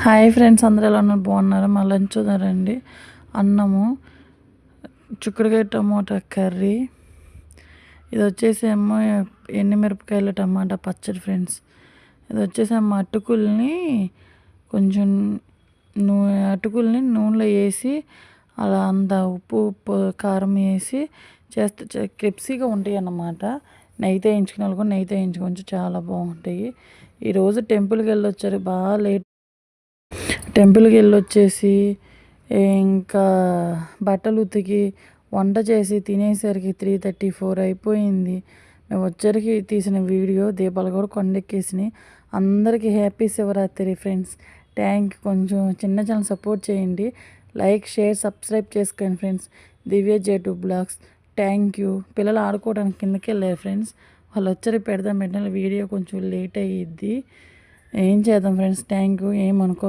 Hi friends, అందరూ ఎలా ఉన్నారు? బాగున్నారా? మా లంచ్ చూద్దారండి. అన్నము, చిక్కుడుకాయ టమోటా కర్రీ, ఇది వచ్చేసేమో ఎండుమిరపకాయల టమాటా పచ్చడి ఫ్రెండ్స్. ఇది వచ్చేసేమో కొంచెం అటుకుల్ని నూనెలో వేసి అలా అంత ఉప్పు కారం వేసి చేస్తే క్రిప్సీగా ఉంటాయి అన్నమాట. నెయ్యితో వేయించుకునే వాళ్ళు కూడా నెయ్యితో వేయించుకోవచ్చు, చాలా బాగుంటాయి. ఈరోజు టెంపుల్కి వెళ్ళొచ్చారు, బాగా లేట్. టెంపుల్కి వెళ్ళొచ్చేసి ఇంకా బట్టలు ఉతికి వంట చేసి తినేసరికి 3:34 అయిపోయింది. మేము వచ్చరికి తీసిన వీడియో. దీపాలు కూడా కొండెక్కేసినాయి. అందరికీ హ్యాపీ శివరాత్రి ఫ్రెండ్స్. కొంచెం చిన్న ఛానల్ సపోర్ట్ చేయండి. లైక్, షేర్, సబ్స్క్రైబ్ చేసుకోండి friends. Divya J2 blogs. Thank you. పిల్లలు ఆడుకోవడానికి కిందకి వెళ్ళారు ఫ్రెండ్స్. వాళ్ళు వచ్చరికి పెట్టిన వీడియో కొంచెం లేట్ అయ్యిద్ది. ఏం చేద్దాం ఫ్రెండ్స్. Thank you. ఏమనుకో.